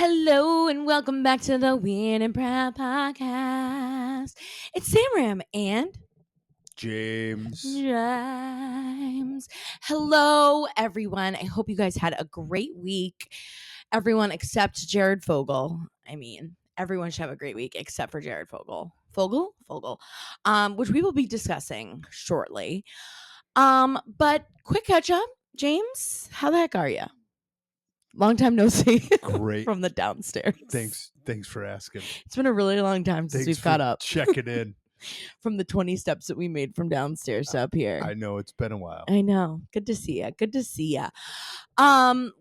Hello and welcome back to the Weird and Proud Podcast. It's Sam Ram and James. James. Hello, everyone. I hope you guys had a great week. Everyone except Jared Fogle. Everyone should have a great week except for Jared Fogle. Fogle, which we will be discussing shortly. But quick catch up, James. How the heck are you? Long time no see. Great. From the downstairs. Thanks for asking. It's been a really long time since we've caught up. Checking in. From the 20 steps that we made from downstairs to up here. I know it's been a while. I know. Good to see you.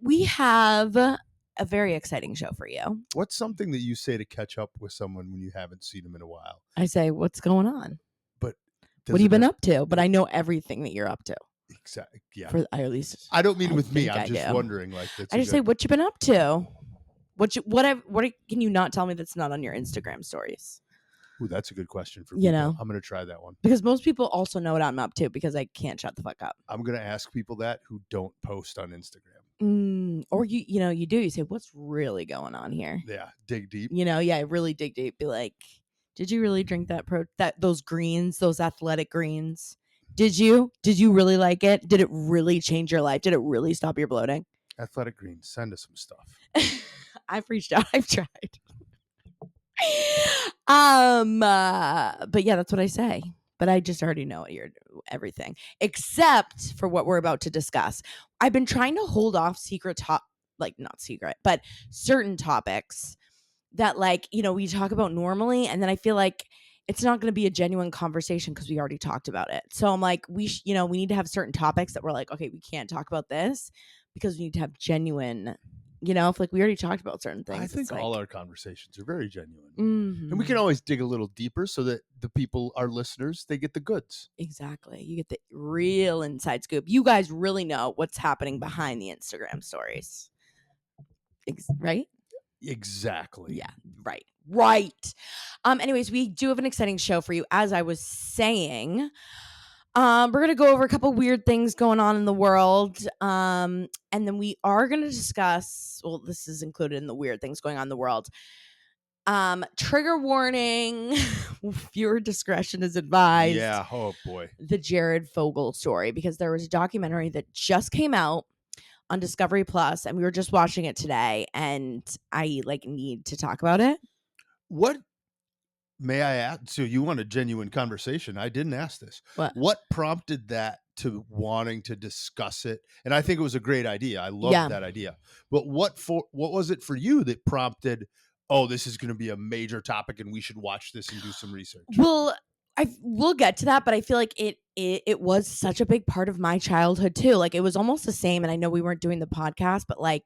We have a very exciting show for you. What's something that you say to catch up with someone when you haven't seen them in a while? I say, what's going on? But what have you been up to? But I know everything that you're up to. Exactly. Yeah. At least I don't mean with me. I'm just wondering. Like, I just say, what you been up to? Can you not tell me that's not on your Instagram stories? Ooh, that's a good question for people. I'm going to try that one. Because most people also know what I'm up to because I can't shut the fuck up. I'm going to ask people that who don't post on Instagram. Or you do. You say, what's really going on here? Yeah, dig deep. Really dig deep. Be like, did you really drink those greens, those athletic greens? Did you really like it? Did it really change your life? Did it really stop your bloating? Athletic greens, send us some stuff. I've reached out. I've tried. But yeah, that's what I say. But I just already know everything except for what we're about to discuss. I've been trying to hold off not secret, but certain topics that we talk about normally, and then I feel like it's not going to be a genuine conversation because we already talked about it. So I'm like, we need to have certain topics that we're like, okay, we can't talk about this because we need to have genuine. If we already talked about certain things. I think all our conversations are very genuine. Mm-hmm. And we can always dig a little deeper so that the people, our listeners, they get the goods. Exactly. You get the real inside scoop. You guys really know what's happening behind the Instagram stories. Right? Exactly. Yeah, right. Anyways, we do have an exciting show for you. As I was saying, we're going to go over a couple weird things going on in the world. And then we are going to discuss, well, this is included in the weird things going on in the world. Trigger warning, viewer discretion is advised. Yeah, oh boy. The Jared Fogle story, because there was a documentary that just came out on Discovery Plus, and we were just watching it today, and I need to talk about it. What may I ask? So you want a genuine conversation? I didn't ask this. What prompted that to wanting to discuss it? And I think it was a great idea. I love that idea. But what was it for you that prompted, oh, this is going to be a major topic and we should watch this and do some research? Well, we'll get to that, but I feel like it was such a big part of my childhood too. Like, it was almost the same, and I know we weren't doing the podcast, but I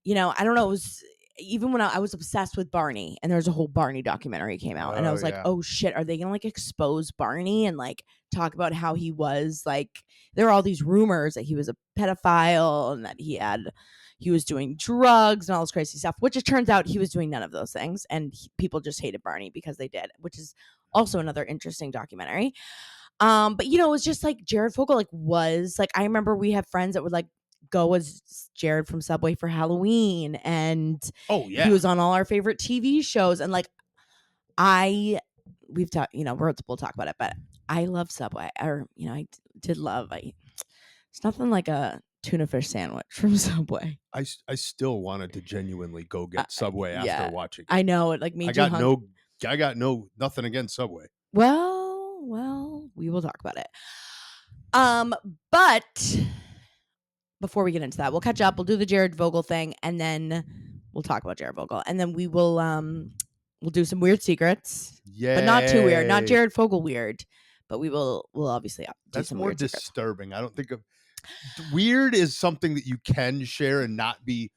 don't know, it was even when I was obsessed with Barney, and there's a whole Barney documentary came out, and I was like, oh shit, are they gonna expose Barney and talk about how he was there were all these rumors that he was a pedophile and that he was doing drugs and all this crazy stuff, which it turns out he was doing none of those things, and people just hated Barney because they did, which is also another interesting documentary. But it was just Jared Fogle I remember we had friends that would go as Jared from Subway for Halloween, and he was on all our favorite TV shows, and we'll talk about it, but I love Subway. I did love it's nothing like a tuna fish sandwich from Subway. I still wanted to genuinely go get Subway after watching it. I know it made you I got nothing against Subway. Well, we will talk about it. But before we get into that, we'll catch up. We'll do the Jared Fogle thing, and then we'll talk about Jared Fogle, and then we will we'll do some weird secrets. Yeah, but not too weird, not Jared Fogle weird. But we'll obviously do That's some more weird disturbing. I don't think weird is something that you can share and not be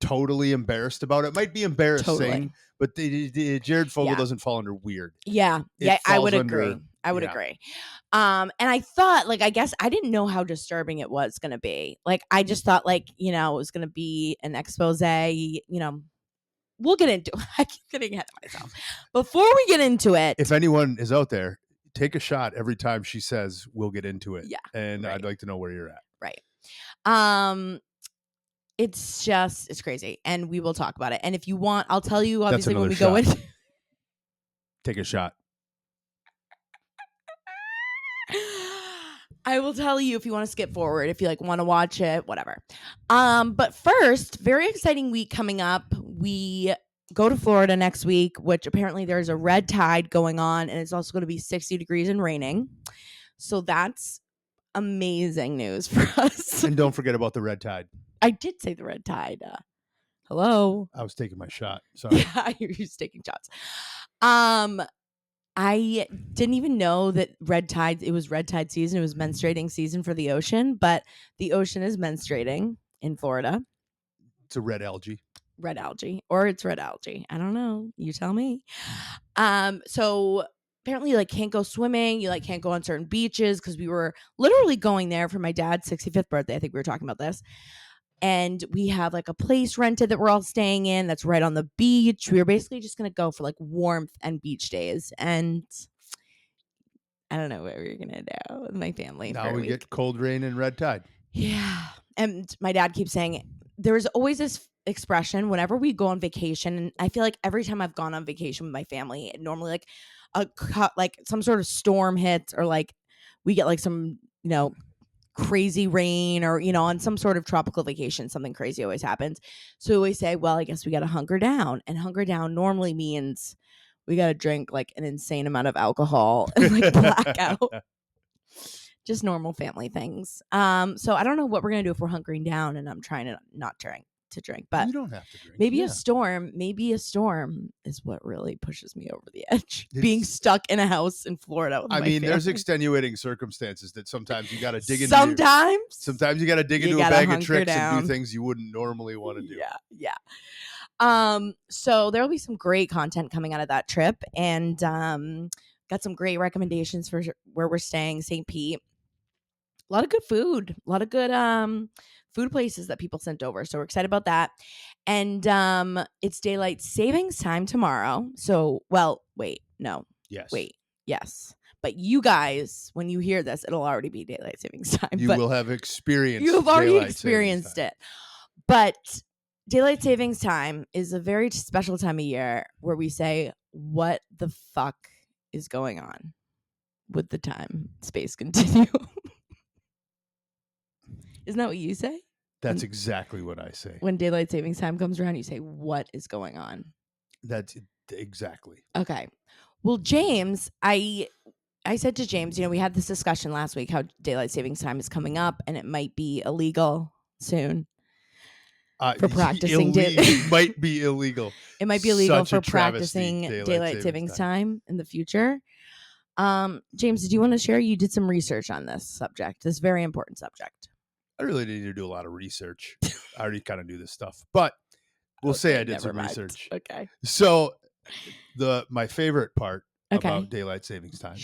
totally embarrassed about. It might be embarrassing, but the Jared Fogle doesn't fall under weird. Yeah, I would agree. Agree. And I thought, I guess I didn't know how disturbing it was going to be. I just thought, it was going to be an expose. We'll get into it. I keep getting ahead of myself. Before we get into it, if anyone is out there, take a shot every time she says we'll get into it. Yeah. And I'd like to know where you're at. Right. It's crazy. And we will talk about it. And if you want, I'll tell you, obviously, when we shot. go in. Take a shot. I will tell you if you want to skip forward, if you like want to watch it, whatever. But first, very exciting week coming up. We go to Florida next week, which apparently there's a red tide going on, and it's also going to be 60 degrees and raining. So that's amazing news for us. And don't forget about the red tide. I did say the red tide. Hello. I was taking my shot. Sorry. Yeah, you're just taking shots. I didn't even know that it was red tide season. It was menstruating season for the ocean, but the ocean is menstruating in Florida. It's a red algae. Red algae, or it's red algae. I don't know. You tell me. So apparently you like can't go swimming. You like can't go on certain beaches because we were literally going there for my dad's 65th birthday. I think we were talking about this. And we have like a place rented that we're all staying in that's right on the beach. We were basically just going to go for like warmth and beach days. And I don't know what we're going to do with my family. Now we get cold rain and red tide. Yeah. And my dad keeps saying there's always this expression whenever we go on vacation. And I feel like every time I've gone on vacation with my family, normally like some sort of storm hits or like we get like some, crazy rain or, on some sort of tropical vacation, something crazy always happens. So we always say, well, I guess we got to hunker down. And hunker down normally means we got to drink like an insane amount of alcohol and like black out. Just normal family things. So I don't know what we're going to do if we're hunkering down and I'm trying to not drink. But you don't have to drink. Maybe a storm is what really pushes me over the edge. Being stuck in a house in Florida with my family. There's extenuating circumstances that sometimes you got to dig into. Sometimes you got to dig into a bag of tricks and do things you wouldn't normally want to do. Yeah. So there'll be some great content coming out of that trip, and got some great recommendations for where we're staying, St. Pete. A lot of good food, a lot of good food places that people sent over. So we're excited about that. And it's daylight savings time tomorrow. So, yes. But you guys, when you hear this, it'll already be daylight savings time. You will have experienced. You have already experienced it. But daylight savings time is a very special time of year where we say, what the fuck is going on with the time space continuum? Isn't that what you say? That's exactly what I say. When daylight savings time comes around, you say, what is going on? That's exactly. Okay. Well, James, I said to James, we had this discussion last week how daylight savings time is coming up and it might be illegal soon for practicing. It might be illegal. It might be illegal for practicing daylight savings time in the future. James, did you want to share? You did some research on this subject, this very important subject. I really didn't need to do a lot of research. I already kind of do this stuff, but we'll say I did some research. Okay. So my favorite part about daylight savings time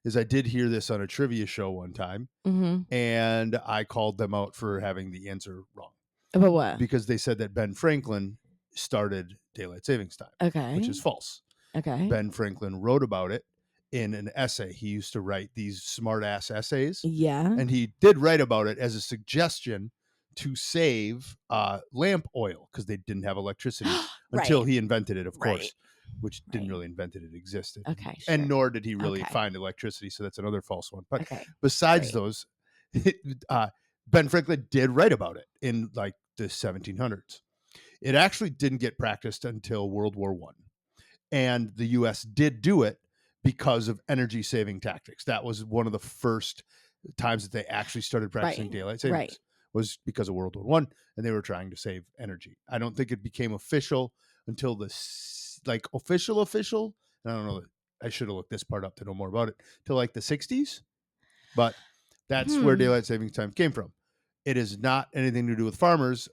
is I did hear this on a trivia show one time, and I called them out for having the answer wrong. About what? Because they said that Ben Franklin started daylight savings time, which is false. Okay. Ben Franklin wrote about it in an essay. He used to write these smart ass essays. Yeah. And he did write about it as a suggestion to save lamp oil because they didn't have electricity until he invented it, of course, which didn't really invent it. It existed. Okay. Sure. And nor did he really find electricity. So that's another false one. But besides those, Ben Franklin did write about it in like the 1700s. It actually didn't get practiced until World War I. And the U.S. did do it because of energy saving tactics. That was one of the first times that they actually started practicing daylight savings was because of World War I, and they were trying to save energy. I don't think it became official until official. I don't know. I should have looked this part up to know more about it till like the 60s, but that's where daylight savings time came from. It is not anything to do with farmers.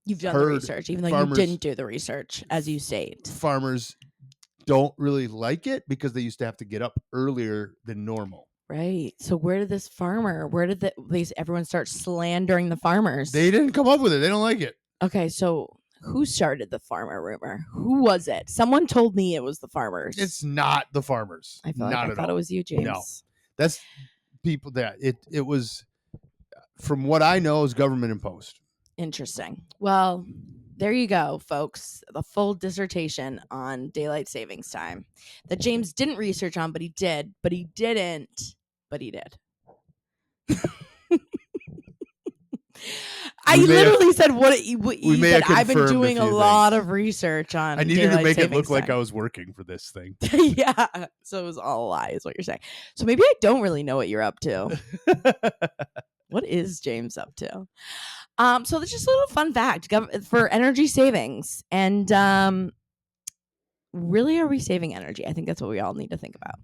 You've done the research, even though you didn't do the research, as you state. Farmers don't really like it because they used to have to get up earlier than normal. Right. So where did everyone start slandering the farmers? They didn't come up with it. They don't like it. Okay. So who started the farmer rumor? Who was it? Someone told me it was the farmers. It's not the farmers. I thought it was you, James. No, that's people that it was, from what I know, is government imposed. Interesting. Well, there you go, folks. The full dissertation on daylight savings time that James didn't research on, but he did, but he didn't, but he did. I literally said what he said. I've been doing a lot of research on. I needed to make it look like I was working for this thing. Yeah, so it was all a lie, is what you're saying. So maybe I don't really know what you're up to. What is James up to? So that's just a little fun fact for energy savings, and really, are we saving energy? I think that's what we all need to think about.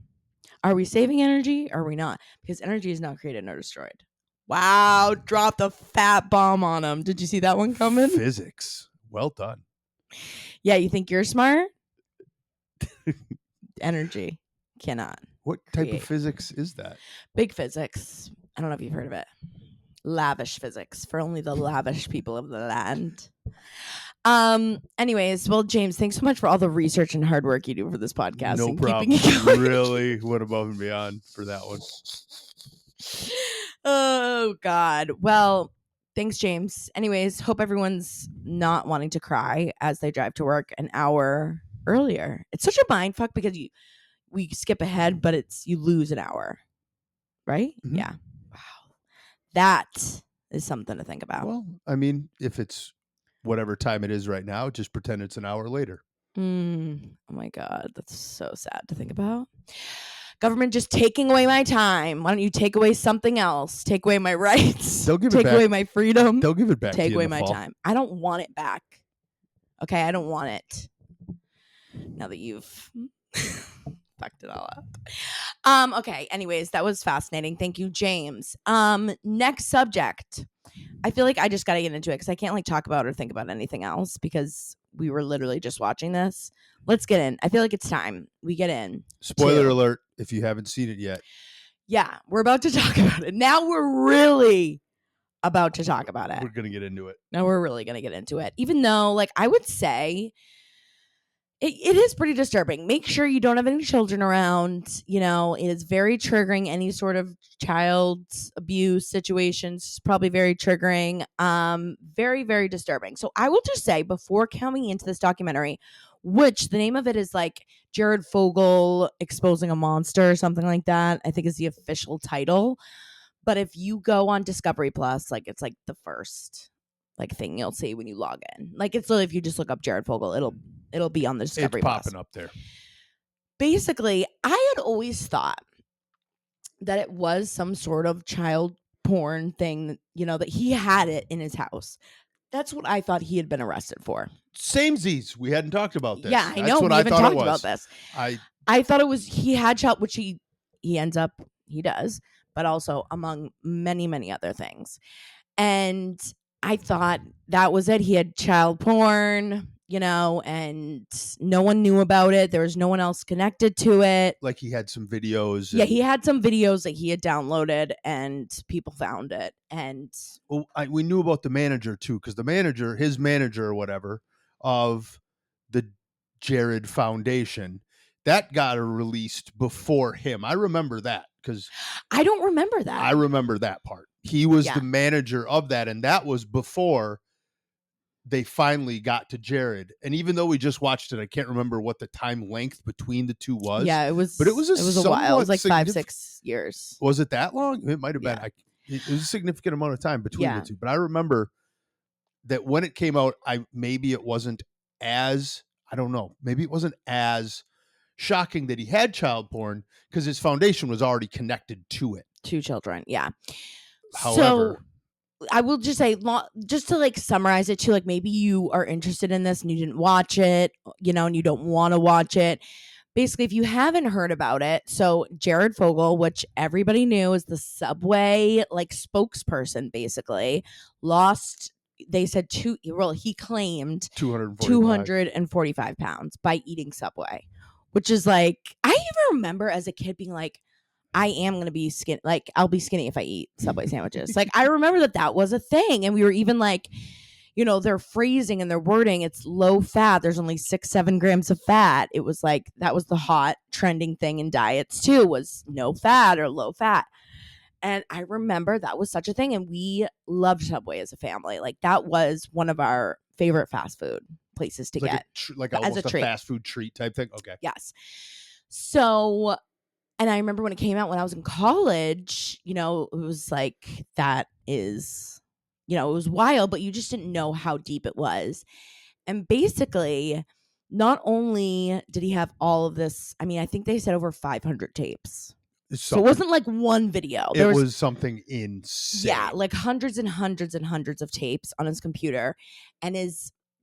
Are we saving energy? Or are we not? Because energy is not created nor destroyed. Wow, dropped a fat bomb on him. Did you see that one coming? Physics. Well done. Yeah, you think you're smart? Energy cannot. What type of physics is that? Big physics. I don't know if you've heard of it. Lavish physics for only the lavish people of the land. Anyways, well, James, thanks so much for all the research and hard work you do for this podcast. No problem. Really went above and beyond for that one. Oh, God. Well, thanks, James. Anyways, hope everyone's not wanting to cry as they drive to work an hour earlier. It's such a mind fuck because we skip ahead, but you lose an hour, right? Mm-hmm. Yeah. Wow. That is something to think about. Well, I mean, if it's whatever time it is right now, just pretend it's an hour later. Oh my God. That's so sad to think about. Government just taking away my time. Why don't you take away something else? Take away my rights. They'll give it back. Take away my freedom. They'll give it back. Take away my time. I don't want it back. Okay, I don't want it. Now that you've fucked it all up. Okay, anyways, that was fascinating. Thank you, James. Next subject. I feel like I just got to get into it because I can't talk about or think about anything else because we were literally just watching this. Let's get in. I feel like it's time we get in. Spoiler alert if you haven't seen it yet. Yeah, we're about to talk about it. Now we're really about to talk about it. We're going to get into it. Now we're really going to get into it. Even though, I would say it is pretty disturbing. Make sure you don't have any children around. It is very triggering. Any sort of child abuse situations, probably very triggering. Very, very disturbing. So I will just say, before coming into this documentary, which the name of it is Jared Fogle Exposing a Monster or something like that, I think is the official title. But if you go on Discovery Plus, it's the first thing you'll see when you log in. It's literally, if you just look up Jared Fogle, it'll be on the Discovery Plus. It's popping up there. Basically, I had always thought that it was some sort of child porn thing, that he had it in his house. That's what I thought he had been arrested for. Samesies. We hadn't talked about this. Yeah, I know. We haven't talked about this. I thought it was he had child, which he does, but also among many, many other things. And I thought that was it. He had child porn, and no one knew about it. There was no one else connected to it. He had some videos. Yeah, he had some videos that he had downloaded and people found it. And we knew about the manager too, because his manager or whatever of the Jared Foundation, that got released before him. I remember that because I don't remember that. I remember that part. He was the manager of that, and that was before they finally got to Jared. And even though we just watched it, I can't remember what the time length between the two was. Yeah, it was. But it was a while. It was 5-6 years. Was it that long? It might have been. It was a significant amount of time between the two. But I remember that when it came out, maybe it wasn't as, I don't know, maybe it wasn't as shocking that he had child porn because his foundation was already connected to it. 2 children, yeah. However, so I will just say, just to summarize it too, maybe you are interested in this and you didn't watch it, and you don't want to watch it. Basically, if you haven't heard about it, so Jared Fogle, which everybody knew is the Subway spokesperson, basically lost. They said he claimed 245 pounds by eating Subway, which is I even remember as a kid being I am going to be skinny. I'll be skinny if I eat Subway sandwiches. I remember that was a thing. And we were even their phrasing and their wording, it's low fat. There's only 6-7 grams of fat. It was that was the hot trending thing in diets too, was no fat or low fat. And I remember that was such a thing. And we loved Subway as a family. Like, that was one of our favorite fast food places to Like get like as a almost a treat. fast food treat type thing. Okay. Yes. So, and I remember when it came out when I was in college, you know, it was like, that is, you know, it was wild, but you just didn't know how deep it was. And basically, not only did he have all of this, I mean, I think they said over 500 tapes. So it wasn't like one video. It was something insane. Yeah, like hundreds and hundreds and hundreds of tapes on his computer. And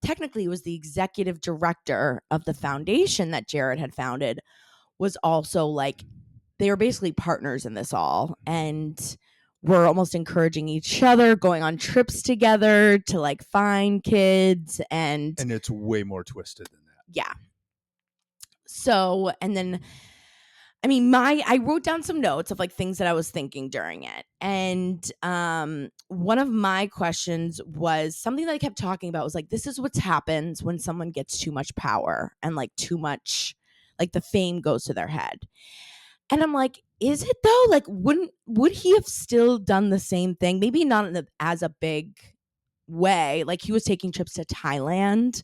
technically was the executive director of the foundation that Jared had founded, was also like, they were basically partners in this all, and were almost encouraging each other, going on trips together to like find kids. And it's way more twisted than that. Yeah. So, and then, I mean, I wrote down some notes of like things that I was thinking during it. And one of my questions was something that I kept talking about was like, this is what happens when someone gets too much power and like too much, like the fame goes to their head. And I'm like, is it though? Like, would he have still done the same thing? Maybe not as a big way. Like, he was taking trips to Thailand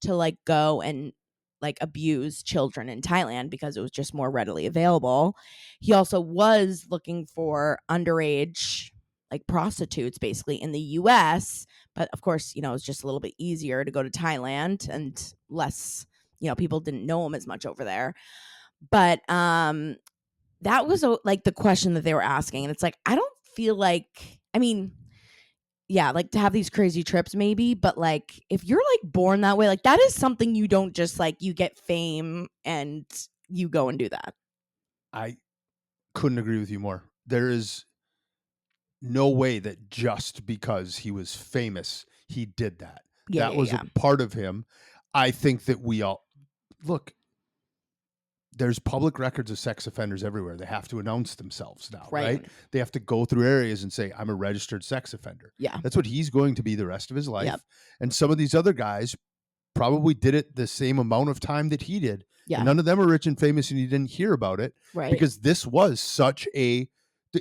to like go and like abuse children in Thailand because it was just more readily available. He also was looking for underage like prostitutes basically in the US, but of course, you know, it's just a little bit easier to go to Thailand and less, you know, people didn't know him as much over there. But that was like the question that they were asking, and it's like, I don't feel like, I mean, yeah, like to have these crazy trips maybe, but like if you're like born that way, like that is something you don't just like, you get fame and you go and do that. I couldn't agree with you more. There is no way that just because he was famous, he did that. Yeah, that was a part of him. I think that we all look, there's public records of sex offenders everywhere. They have to announce themselves now, right? They have to go through areas and say, I'm a registered sex offender. Yeah. That's what he's going to be the rest of his life. Yep. And some of these other guys probably did it the same amount of time that he did. Yeah. And none of them are rich and famous, and you didn't hear about it. Right. Because this was such a,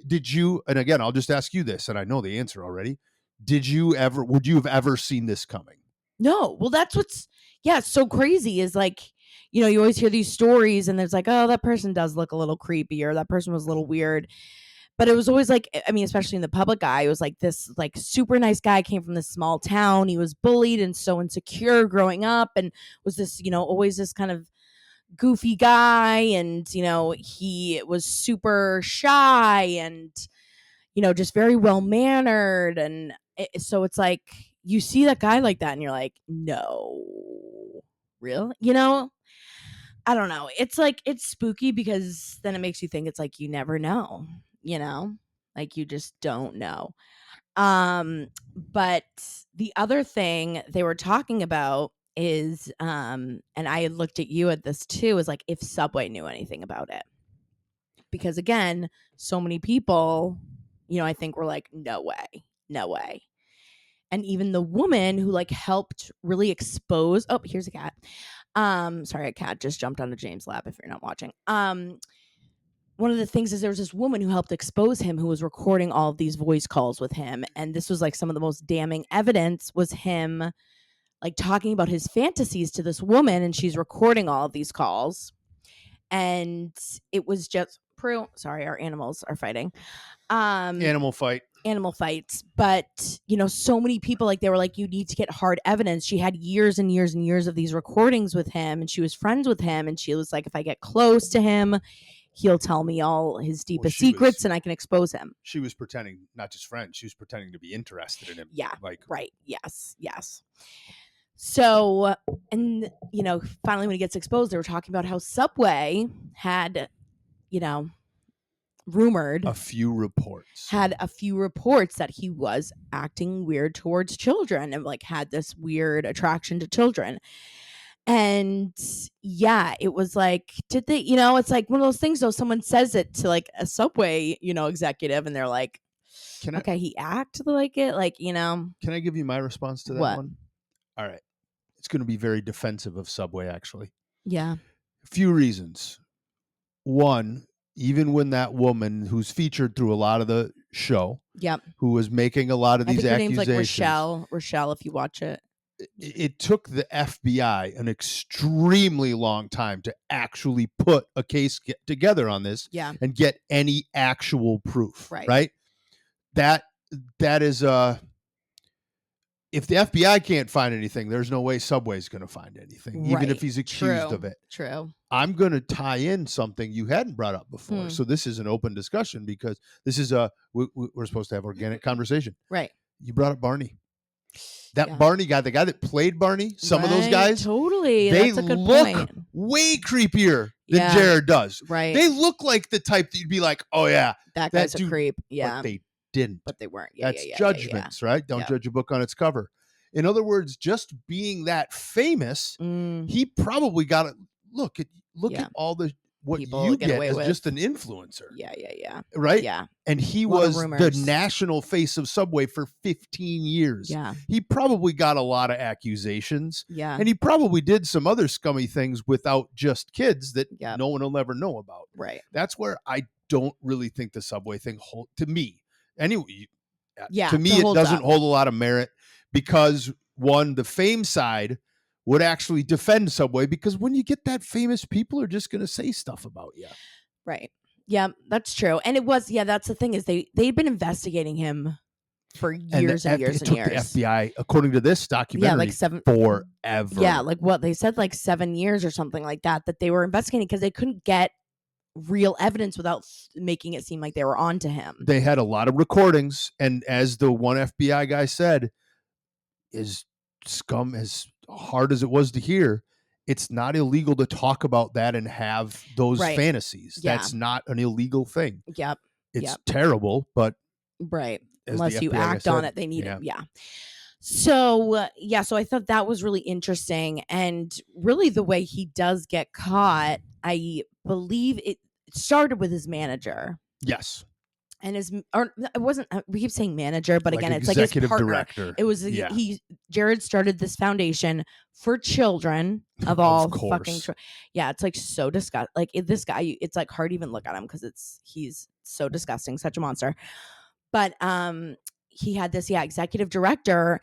did you, and again, I'll just ask you this, and I know the answer already. Would you have ever seen this coming? No. Well, that's what's, yeah, so crazy is like, you know, you always hear these stories and there's like, oh, that person does look a little creepy, or that person was a little weird. But it was always like, I mean, especially in the public eye, it was like this like super nice guy came from this small town. He was bullied and so insecure growing up, and was this, you know, always this kind of goofy guy. And, you know, he was super shy and, you know, just very well mannered. And so it's like, you see that guy like that and you're like, no, real, you know? I don't know. It's like, it's spooky because then it makes you think, it's like, you never know, you know? Like, you just don't know. But the other thing they were talking about is, and I had looked at you at this too, is like, if Subway knew anything about it. Because again, so many people, you know, I think were like, no way, no way. And even the woman who like helped really expose, oh, here's a cat. Sorry, a cat just jumped onto James' lap if you're not watching. One of the things is there was this woman who helped expose him, who was recording all of these voice calls with him. And this was like some of the most damning evidence, was him like talking about his fantasies to this woman, and she's recording all of these calls. And it was just sorry, our animals are fighting. Animal fights. But, you know, so many people, like, they were like, you need to get hard evidence. She had years and years and years of these recordings with him, and she was friends with him, and she was like, if I get close to him, he'll tell me all his deepest secrets and I can expose him. She was pretending, not just friends, she was pretending to be interested in him. Yeah. Like, right. Yes. So, and, you know, finally when he gets exposed, they were talking about how Subway had, you know, rumored, had a few reports that he was acting weird towards children, and like had this weird attraction to children. And yeah, it was like, did they, you know, it's like one of those things though, someone says it to like a Subway, you know, executive, and they're like, okay, he acted like it, like, you know. Can I give you my response to that one? All right. It's going to be very defensive of Subway, actually. Yeah. A few reasons. One, even when that woman who's featured through a lot of the show, who was making a lot of these accusations, her name's like Rochelle, if you watch it. It took the FBI an extremely long time to actually put a case together on this and get any actual proof. Right? That is if the FBI can't find anything, there's no way Subway's going to find anything, even if he's accused of it. True. I'm going to tie in something you hadn't brought up before. So this is an open discussion because this is we're supposed to have organic conversation. Right. You brought up Barney. That Barney guy, the guy that played Barney, some of those guys, totally. They That's a good look point. way creepier than Jared does. Right. They look like the type that you'd be like, oh yeah, that guy's a creep. Yeah. But they didn't. But they weren't. That's judgments, right? Don't judge a book on its cover. In other words, just being that famous, he probably got it. Look at all the what people you get as just an influencer. Yeah. Right? Yeah. And he was the national face of Subway for 15 years. Yeah. He probably got a lot of accusations. Yeah. And he probably did some other scummy things without just kids that no one will ever know about. Right. That's where I don't really think the Subway thing to me. Anyway, to me it doesn't hold a lot of merit because one, the fame side would actually defend Subway because when you get that famous, people are just going to say stuff about you. Right. Yeah, that's true. And it was, that's the thing is they'd been investigating him for years and years. It took the FBI, according to this documentary, forever. Yeah, like what they said, like 7 years or something like that they were investigating because they couldn't get real evidence without making it seem like they were onto him. They had a lot of recordings, and as the one FBI guy said, is scum as hard as it was to hear, it's not illegal to talk about that and have those fantasies. That's not an illegal thing. Yep. It's terrible, but unless you act on it, they need it. Yeah. So so I thought that was really interesting, and really the way he does get caught, I believe it started with his manager. Yes. And it wasn't, we keep saying manager, but again, it's like his partner. Director. It was, Jared started this foundation for children of all fucking, it's like so disgusting. Like this guy, it's like hard to even look at him because he's so disgusting, such a monster. But he had this, executive director,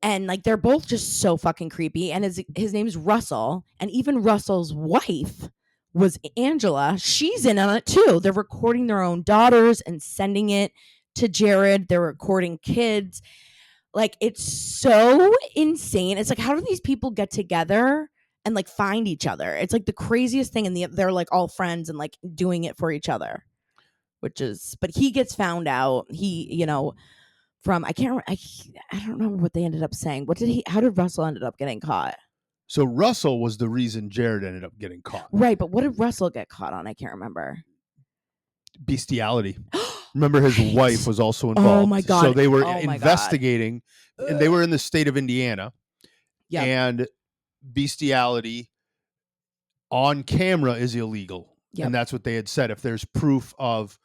and like they're both just so fucking creepy. And his name's Russell, and even Russell's wife was Angela. She's in on it too. They're recording their own daughters and sending it to Jared. They're recording kids. Like, it's so insane. It's like, how do these people get together and like find each other? It's like the craziest thing. And they're like all friends and like doing it for each other, but he gets found out. He, from, I don't remember what they ended up saying. How did Russell ended up getting caught? So Russell was the reason Jared ended up getting caught. Right, but what did Russell get caught on? I can't remember. Bestiality. Remember, his wife was also involved. Oh my God. So they were investigating, and they were in the state of Indiana. Yeah. And bestiality on camera is illegal. Yep. And that's what they had said. If there's proof of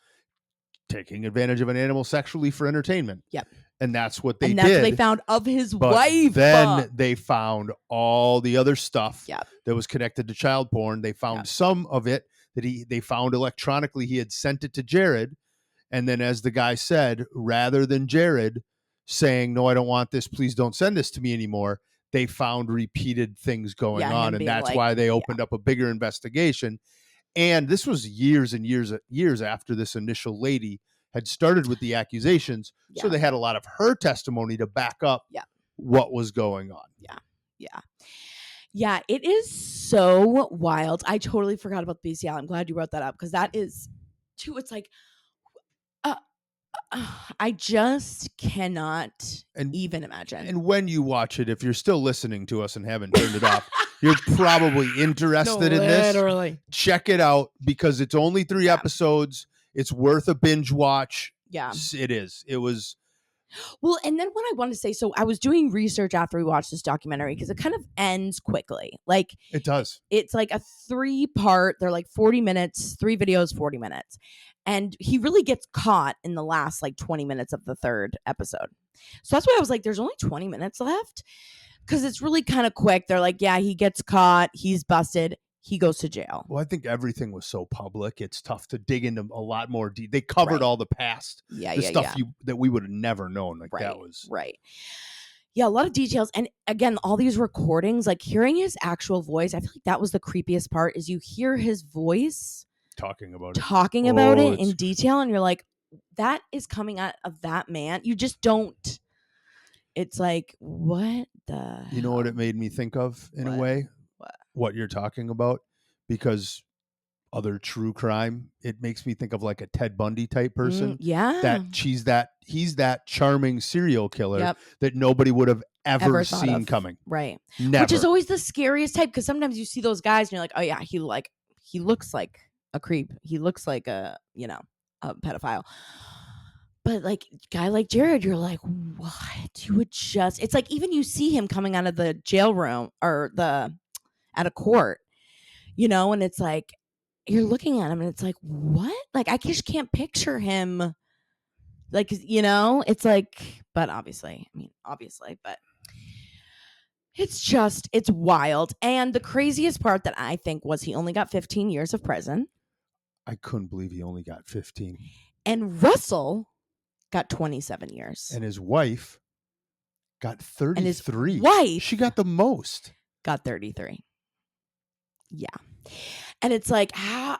taking advantage of an animal sexually for entertainment. Yep. And that's what they did. And that's what they found of his wife. Then they found all the other stuff that was connected to child porn. They found some of it that they found electronically. He had sent it to Jared. And then, as the guy said, rather than Jared saying, no, I don't want this, please don't send this to me anymore, they found repeated things going on. And that's why they opened up a bigger investigation. And this was years and years after this initial lady had started with the accusations. So they had a lot of her testimony to back up what was going on. Yeah, it is so wild. I totally forgot about the BCL. I'm glad you brought that up because that is too, it's like, I just cannot even imagine. And when you watch it, if you're still listening to us and haven't turned it off, you're probably interested in this. Literally. Check it out because it's only 3 episodes. It's worth a binge watch. Yeah. It is. It was. Well, and then what I want to say, so I was doing research after we watched this documentary because it kind of ends quickly. Like it does. It's like a 3-part. They're like 40 minutes, 3 videos, 40 minutes. And he really gets caught in the last like 20 minutes of the 3rd episode. So that's why I was like, there's only 20 minutes left because it's really kind of quick. They're like, yeah, he gets caught. He's busted. he goes to jail. Well, I think everything was so public. It's tough to dig into a lot more. They covered all the past, the stuff that we would have never known. Like that was right. Yeah, a lot of details. And again, all these recordings, like hearing his actual voice, I feel like that was the creepiest part is you hear his voice talking about it in detail. And you're like, that is coming out of that man. You just don't. It's like, what the You know what it made me think of in a way? What you're talking about? Because other true crime, it makes me think of like a Ted Bundy type person. Yeah. He's that charming serial killer that nobody would have ever seen coming. Right. Never. Which is always the scariest type, because sometimes you see those guys and you're like, oh yeah, he looks like a creep. He looks like a pedophile. But like guy like Jared, you're like, what? You would just, it's like even you see him coming out of the jail room or at a court, and it's like, you're looking at him and it's like, what? Like, I just can't picture him. Like, it's like, but obviously, but it's wild. And the craziest part that I think was he only got 15 years of prison. I couldn't believe he only got 15. And Russell got 27 years. And his wife got 33. And his wife, she got the most. Got 33. Yeah. And it's like, I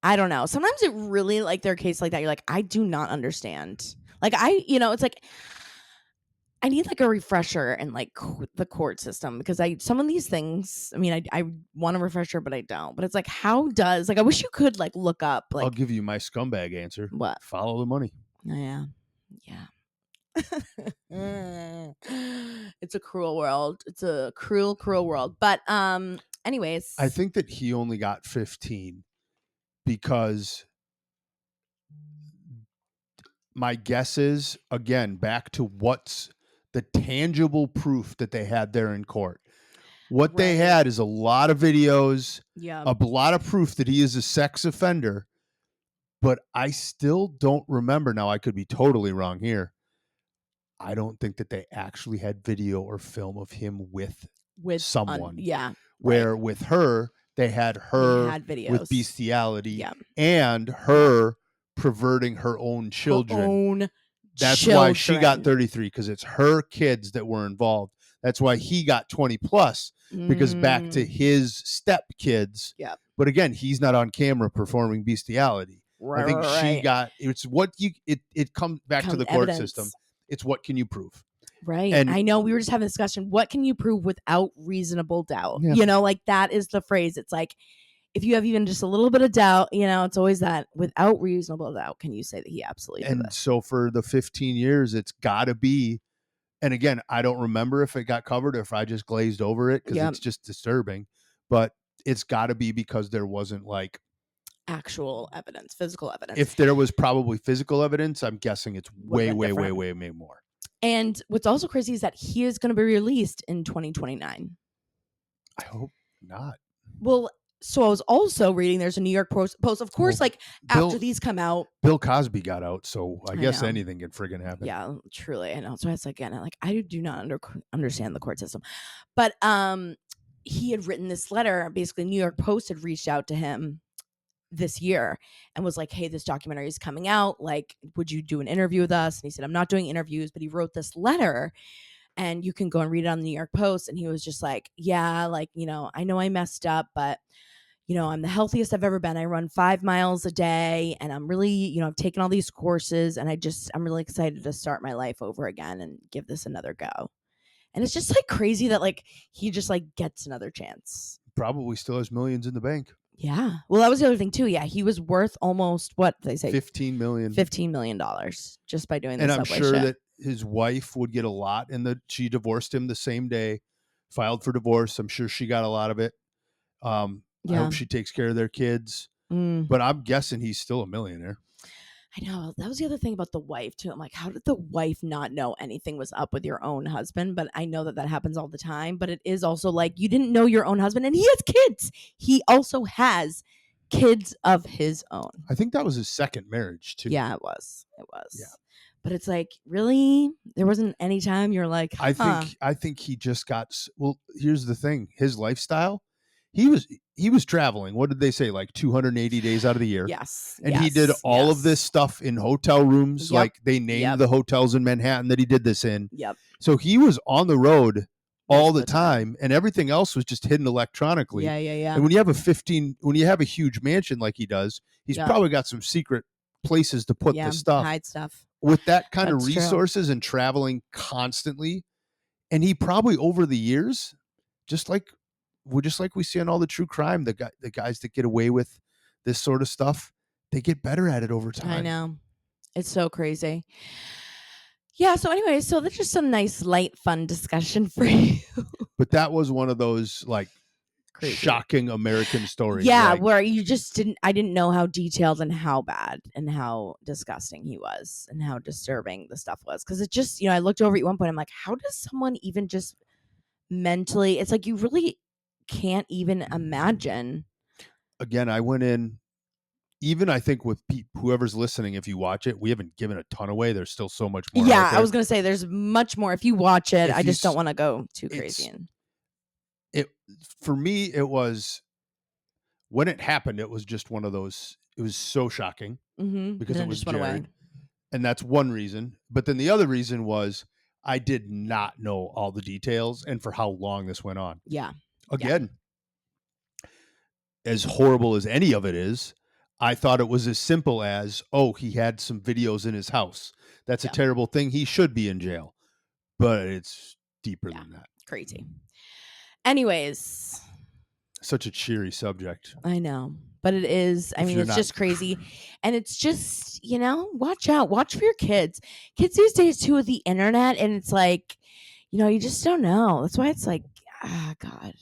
don't know. Sometimes it really, like, their case like that, you're like, I do not understand. Like, it's like, I need like a refresher in like the court system, because some of these things, I want a refresher, but I don't. But it's like, how does, like, I wish you could like look up. Like, I'll give you my scumbag answer. What? Follow the money. Oh, yeah. It's a cruel world. It's a cruel world. But anyways, I think that he only got 15 because my guess is, again, back to what's the tangible proof that they had there in court. What they had is a lot of videos, a lot of proof that he is a sex offender. But I still don't remember. Now, I could be totally wrong here. I don't think that they actually had video or film of him with someone. Where with her, they had her with bestiality and her perverting her own children. That's why she got 33, because it's her kids that were involved. That's why he got 20 plus, because back to his step kids. Yeah. But again, he's not on camera performing bestiality. I think she got, it's what it comes back to the court system. It's what can you prove? Right. And I know we were just having a discussion. What can you prove without reasonable doubt? Yeah. Like that is the phrase. It's like, if you have even just a little bit of doubt, it's always that without reasonable doubt, can you say that he absolutely did it? So for the 15 years, it's got to be, and again, I don't remember if it got covered or if I just glazed over it because it's just disturbing, but it's got to be because there wasn't like actual evidence, physical evidence. If there was probably physical evidence, I'm guessing it's way more. And what's also crazy is that he is going to be released in 2029. I hope not. Well, so I was also reading, there's a New York Post, of course, after these come out. Bill Cosby got out, so I guess anything can friggin' happen. Yeah, truly. I know. So it's again, I do not understand the court system. But he had written this letter. Basically, New York Post had reached out to him this year and was like, hey, this documentary is coming out. Like, would you do an interview with us? And he said, I'm not doing interviews, but he wrote this letter. And you can go and read it on the New York Post. And he was just like, yeah, like, I know I messed up, but, I'm the healthiest I've ever been. I run 5 miles a day and I'm really, I've taken all these courses and I'm really excited to start my life over again and give this another go. And it's just like crazy that like he just like gets another chance. Probably still has millions in the bank. Yeah. Well, that was the other thing too. Yeah. He was worth almost what they say, $15 million just by doing this. And I'm sure that his wife would get a lot, and she divorced him the same day, filed for divorce. I'm sure she got a lot of it. I hope she takes care of their kids, but I'm guessing he's still a millionaire. I know. That was the other thing about the wife too. I'm like, how did the wife not know anything was up with your own husband? But I know that happens all the time. But it is also like, you didn't know your own husband, and he has kids. He also has kids of his own. I think that was his second marriage too. Yeah, it was. Yeah. But it's like, really? There wasn't any time you're like, I think he just got, well, here's the thing. His lifestyle, he was traveling. What did they say? Like 280 days out of the year. Yes. And he did all of this stuff in hotel rooms. Yep. Like they named the hotels in Manhattan that he did this in. Yep. So he was on the road all the time, and everything else was just hidden electronically. Yeah. And when you have a huge mansion like he does, he's probably got some secret places to put the stuff. Hide stuff. With that kind of resources and traveling constantly. And he probably over the years, just like we see on all the true crime, the guys that get away with this sort of stuff, they get better at it over time. I know. It's so crazy. Yeah, so anyway, so that's just some nice, light, fun discussion for you. But that was one of those, like, crazy, shocking American stories. Yeah, where you just I didn't know how detailed and how bad and how disgusting he was and how disturbing the stuff was. Because it just, I looked over at one point, I'm like, how does someone even just mentally, it's like you really can't even imagine. Again, I went in, even I think with whoever's listening, if you watch it, we haven't given a ton away. There's still so much more. Yeah, I was going to say there's much more. If you watch it, I just don't want to go too crazy. For me, it was, when it happened, it was just one of those, it was so shocking because it was Jared. Away. And that's one reason. But then the other reason was I did not know all the details and for how long this went on. Yeah. Again, as horrible as any of it is, I thought it was as simple as, oh, he had some videos in his house. That's a terrible thing. He should be in jail. But it's deeper than that. Crazy. Anyways. Such a cheery subject. I know. But it is. I mean, it's just crazy. And it's just, watch out. Watch for your kids. Kids these days, too, with the internet. And it's like, you just don't know. That's why it's like, God.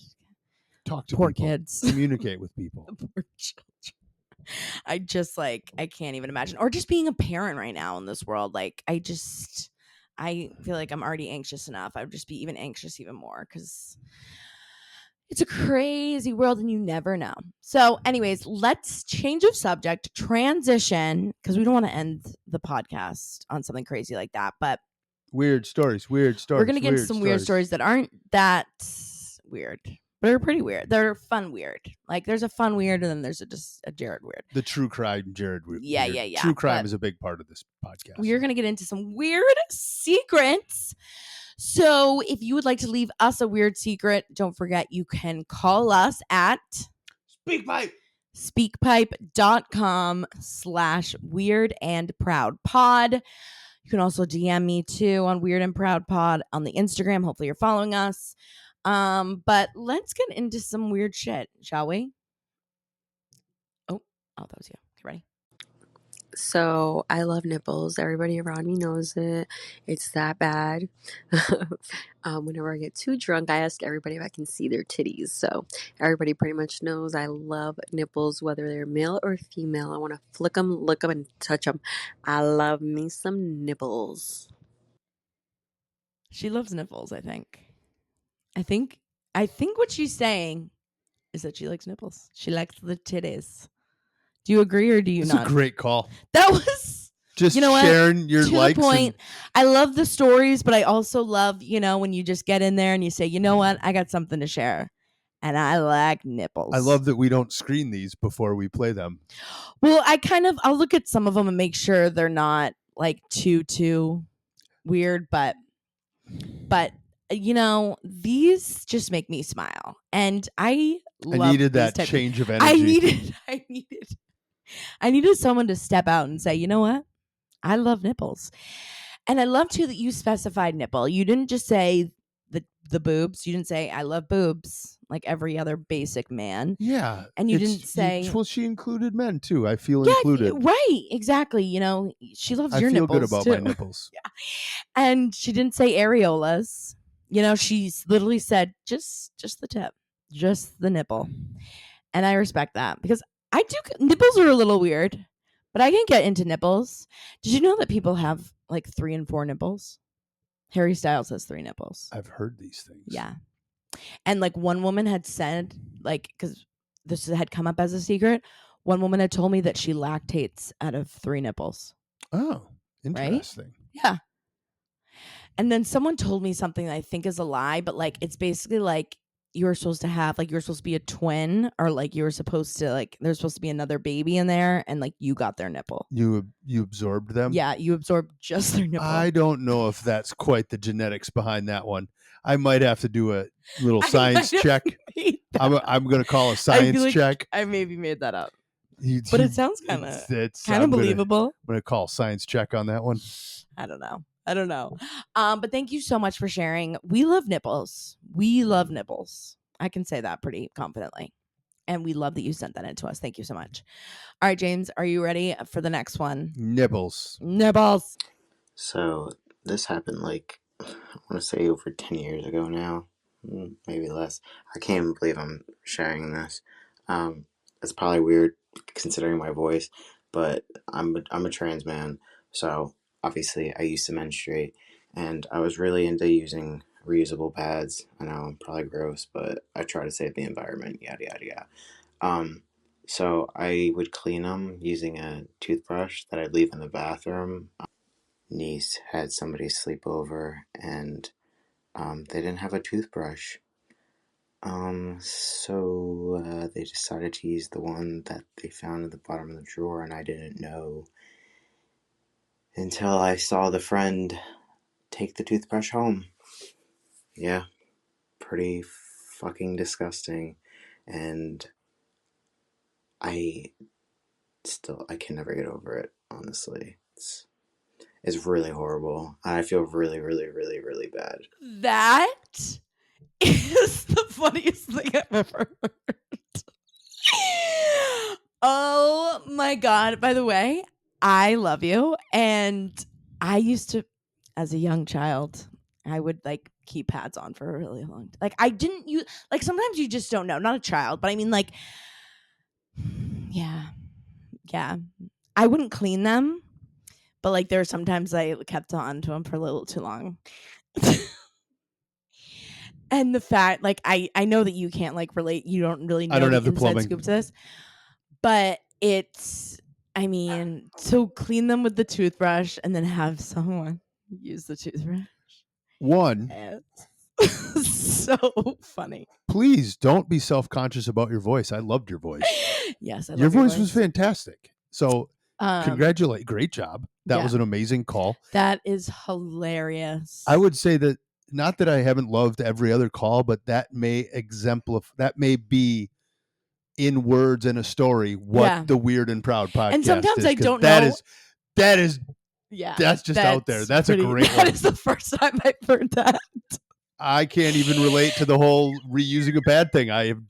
Talk to poor people. Kids. Communicate with people. Poor children. I just I can't even imagine. Or just being a parent right now in this world. Like, I feel like I'm already anxious enough. I would just be even anxious even more because it's a crazy world and you never know. So anyways, let's change of subject, transition, because we don't want to end the podcast on something crazy like that. But weird stories. We're going to get into some weird stories that aren't that weird. They're pretty weird. They're fun weird. Like there's a fun weird and then there's just a Jared weird. The true crime Jared weird. Yeah. True crime is a big part of this podcast. We are going to get into some weird secrets. So if you would like to leave us a weird secret, don't forget you can call us at SpeakPipe. speakpipe.com/weirdandproudpod. You can also DM me too on Weird and Proud Pod on the Instagram. Hopefully you're following us. But let's get into some weird shit, shall we? Oh, that was you. Okay, ready? So I love nipples. Everybody around me knows it. It's that bad. Whenever I get too drunk, I ask everybody if I can see their titties. So everybody pretty much knows I love nipples, whether they're male or female. I want to flick them, lick them, and touch them. I love me some nipples. She loves nipples, I think. I think what she's saying is that she likes nipples. She likes the titties. Do you agree or do you not? That's a great call. That was just sharing your likes. To the point. I love the stories, but I also love, when you just get in there and you say, you know what? I got something to share. And I like nipples. I love that we don't screen these before we play them. Well, I'll look at some of them and make sure they're not like too weird, but these just make me smile. And I needed that change of energy. I needed someone to step out and say, you know what? I love nipples. And I love too that you specified nipple. You didn't just say the boobs. You didn't say I love boobs like every other basic man. Yeah. And you didn't say well, she included men too. I feel included. Right. Exactly. She loves your nipples. I feel good about my nipples. Yeah. And she didn't say areolas. She literally said just the tip, just the nipple. And I respect that because nipples are a little weird, but I can get into nipples. Did you know that people have like 3 and 4 nipples? Harry Styles has 3 nipples. I've heard these things. Yeah. And like one woman had said, because this had come up as a secret, one woman had told me that she lactates out of 3 nipples. Oh, interesting. Right? Yeah. And then someone told me something that I think is a lie, but it's basically like you were supposed to have, like, you were supposed to be a twin, or like you were supposed to, like, there's supposed to be another baby in there, and like you got their nipple. You absorbed them? Yeah, you absorbed just their nipple. I don't know if that's quite the genetics behind that one. I might have to do a little science check. I'm going to call a science check. I maybe made that up. But it sounds kind of believable. I'm going to call a science check on that one. I don't know. But thank you so much for sharing. We love nipples. I can say that pretty confidently. And we love that you sent that in to us. Thank you so much. All right, James, are you ready for the next one? Nipples. So this happened like, I want to say over 10 years ago now, maybe less. I can't even believe I'm sharing this. It's probably weird considering my voice, but I'm a trans man, so obviously I used to menstruate, and I was really into using reusable pads. I know I'm probably gross, but I try to save the environment, yada yada yada. So I would clean them using a toothbrush that I'd leave in the bathroom. Niece had somebody sleep over, and they didn't have a toothbrush. So they decided to use the one that they found at the bottom of the drawer, and I didn't know until I saw the friend take the toothbrush home. Yeah, pretty fucking disgusting, and I can never get over it, honestly. It's really horrible, and I feel really, really, really, really bad. That is the funniest thing I've ever heard. Oh my God. By the way, I love you. And I used to, as a young child, I would like keep pads on for a really long time. Like I didn't use, like sometimes you just don't know, not a child, but I mean like, yeah. I wouldn't clean them, but like there were sometimes I kept on to them for a little too long. And the fact, like, I know that you can't like relate. You don't really know. I don't have the inside plumbing scoop to this, but it's. I mean, so clean them with the toothbrush and then have someone use the toothbrush. One. So funny. Please don't be self-conscious about your voice. I loved your voice. Yes, I love your voice was fantastic. So congratulate. Great job. That was an amazing call. That is hilarious. I would say that, not that I haven't loved every other call, but that may be in words and a story what the Weird and Proud podcast is. And sometimes I don't know. That's just out there. That's a great one. That is the first time I've heard that. I can't even relate to the whole reusing a pad thing. I've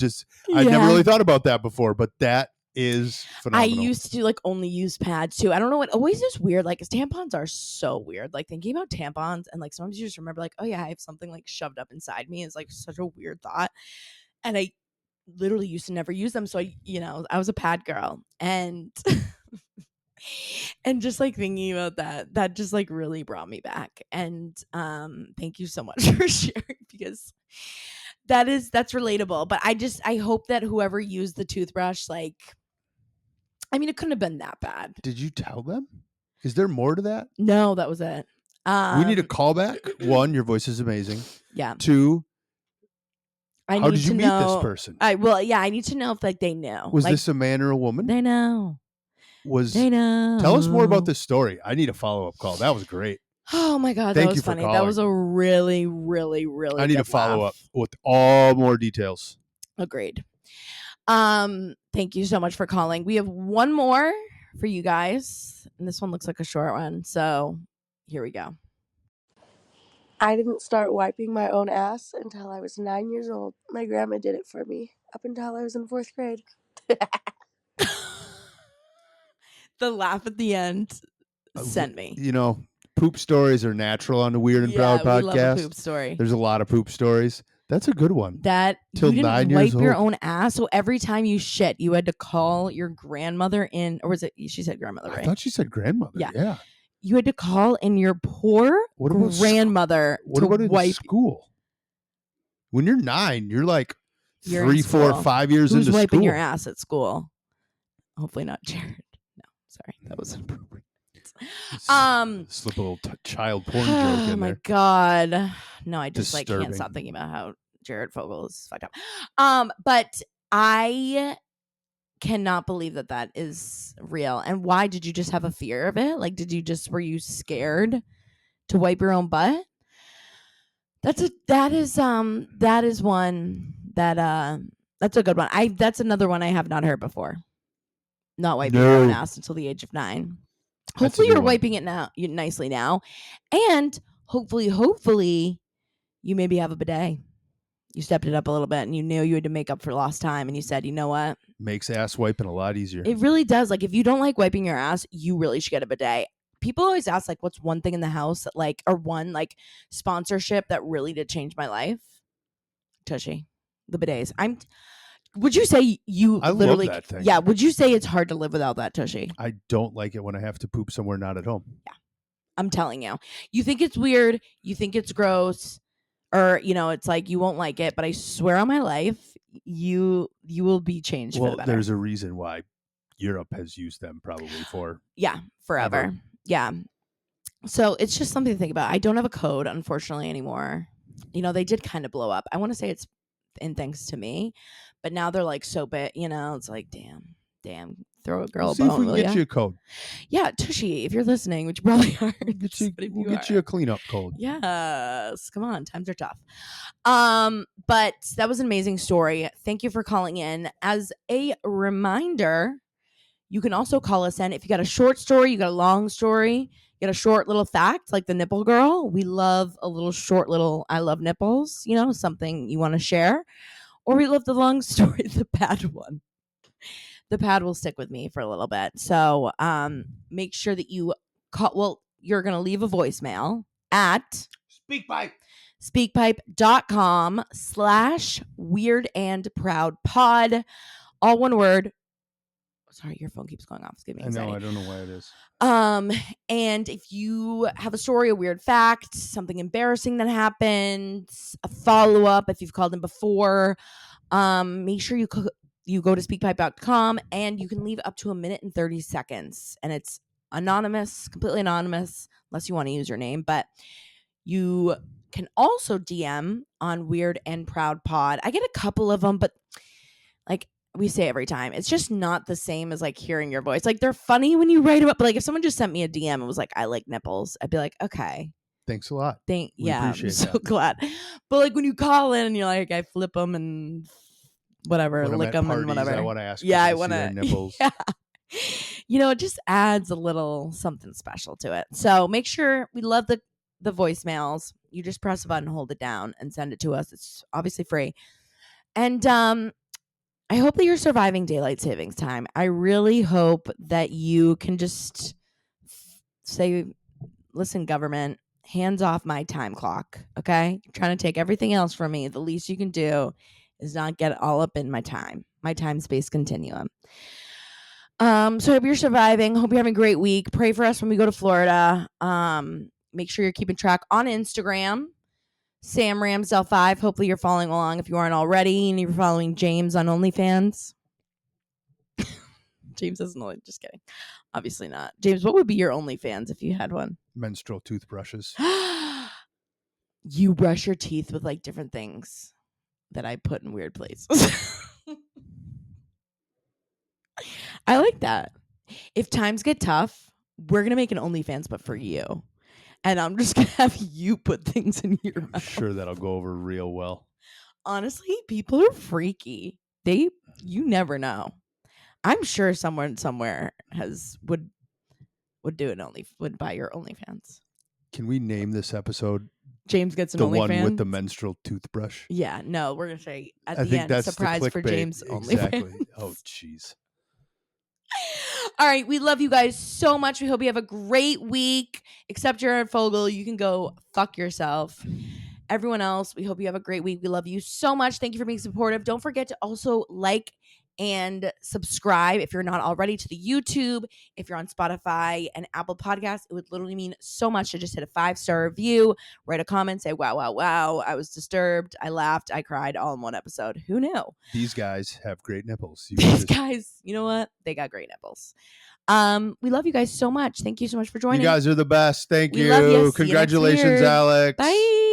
never really thought about that before, but that is phenomenal. I used to like only use pads too. I don't know, it always is weird. Like tampons are so weird. Like thinking about tampons and like sometimes you just remember like, oh yeah, I have something like shoved up inside me is like such a weird thought. And I literally used to never use them. So I was a pad girl, and and just like thinking about that just like really brought me back. And thank you so much for sharing, because that's relatable. But I hope that whoever used the toothbrush, like, I mean, it couldn't have been that bad. Did you tell them? Is there more to that? No, that was it. We need a callback. One, your voice is amazing. Yeah. Two, how did you meet this person? I need to know if like they know. Was like, this a man or a woman? They know. They know. Tell us more about this story. I need a follow-up call. That was great. Oh my God, that was funny. That was a really, really, really. I need a follow-up with all more details. Agreed. Thank you so much for calling. We have one more for you guys, and this one looks like a short one. So here we go. I didn't start wiping my own ass until I was 9 years old. My grandma did it for me up until I was in 4th grade. The laugh at the end sent me. Poop stories are natural on the Weird and Proud podcast. We love a poop story. There's a lot of poop stories. That's a good one. That Till you 9 didn't years wipe your old. own ass, so every time you shit, you had to call your grandmother in, or was it? She said grandmother, right? I thought she said grandmother. Yeah. You had to call in your poor grandmother to wipe. In school? When you're 9, you're like You're 3, 4, 5 years Who's into wiping school. your ass at school? Hopefully not Jared. No, sorry, that was inappropriate. Slip a little child porn joke in there. Oh my God. No, I just Disturbing. can't stop thinking about how Jared Fogle is fucked up. But I cannot believe that is real. And why did you just have a fear of it? Like, were you scared to wipe your own butt? That's one that's a good one. That's another one I have not heard before. Not wiping your own ass until the age of 9. Hopefully you're wiping it now nicely now. And hopefully you maybe have a bidet. You stepped it up a little bit and you knew you had to make up for lost time and you said, you know what? Makes ass wiping a lot easier. It really does. Like, if you don't like wiping your ass, you really should get a bidet. People always ask, like, what's one thing in the house that, like, or one, like, sponsorship that really did change my life? Tushy. The bidets. Would you say I literally love that thing. Yeah, would you say it's hard to live without that, Tushy? I don't like it when I have to poop somewhere not at home. Yeah. I'm telling you. You think it's weird, you think it's gross, or, it's like you won't like it, but I swear on my life, you will be changed for the better. There's a reason why Europe has used them probably for forever. Ever. Yeah. So it's just something to think about. I don't have a code, unfortunately, anymore. They did kind of blow up. I want to say it's in thanks to me, but now they're like so big, it's like, damn, throw a girl a bone. See if we can get you a code. Yeah, Tushy, if you're listening, which you probably are. We'll get you a cleanup code. Yes. Come on. Times are tough. But that was an amazing story. Thank you for calling in. As a reminder, you can also call us in if you got a short story, you got a long story, you got a short little fact like the nipple girl. We love a little short little I love nipples, something you want to share. Or we love the long story, the bad one. The pad will stick with me for a little bit. So make sure that you call. Well, you're going to leave a voicemail at speakpipe.com/weirdandproudpod. All one word. Sorry, your phone keeps going off. It's giving me anxiety. I know. I don't know why it is. And if you have a story, a weird fact, something embarrassing that happened, a follow-up, if you've called in before, make sure you go to speakpipe.com and you can leave up to 1 minute and 30 seconds. And it's anonymous, completely anonymous, unless you want to use your name. But you can also DM on Weird and Proud Pod. I get a couple of them, but like we say every time, it's just not the same as like hearing your voice. Like, they're funny when you write them up, but like if someone just sent me a DM and was like, I like nipples, I'd be like, okay. Thanks a lot. I'm so glad. But like when you call in and you're like, I flip them and whatever, lick them and whatever. I want to ask. Yeah, I want to nipples. Yeah. It just adds a little something special to it. So make sure, we love the voicemails. You just press a button, hold it down, and send it to us. It's obviously free. And I hope that you're surviving daylight savings time. I really hope that you can just say, listen, government, hands off my time clock, okay? You're trying to take everything else from me. The least you can do is not get all up in my time space continuum. So I hope you're surviving. Hope you're having a great week. Pray for us when we go to Florida. Make sure you're keeping track on Instagram, Sam Ramsdell 5. Hopefully you're following along if you aren't already, and you're following James on OnlyFans. James isn't only, just kidding. Obviously not. James, what would be your OnlyFans if you had one? Menstrual toothbrushes. You brush your teeth with like different things that I put in weird places. I like that. If times get tough, we're going to make an OnlyFans, but for you. And I'm just going to have you put things in your mouth. I'm sure that'll go over real well. Honestly, people are freaky. You never know. I'm sure someone somewhere would buy your OnlyFans. Can we name this episode James Gets an the OnlyFans? one with the menstrual toothbrush? Yeah, no, we're going to say at the end, surprise for James OnlyFans. Exactly. Oh, jeez. All right, we love you guys so much. We hope you have a great week. Except Jared Fogle, you can go fuck yourself. Everyone else, we hope you have a great week. We love you so much. Thank you for being supportive. Don't forget to also like and subscribe if you're not already to the YouTube. If you're on Spotify and Apple Podcasts, it would literally mean so much to just hit a 5-star review, write a comment, say, wow, wow, wow. I was disturbed. I laughed. I cried all in one episode. Who knew? These guys have great nipples. These guys, you know what? They got great nipples. We love you guys so much. Thank you so much for joining. You guys are the best. Thank you. Love you. Congratulations, Alex. Bye.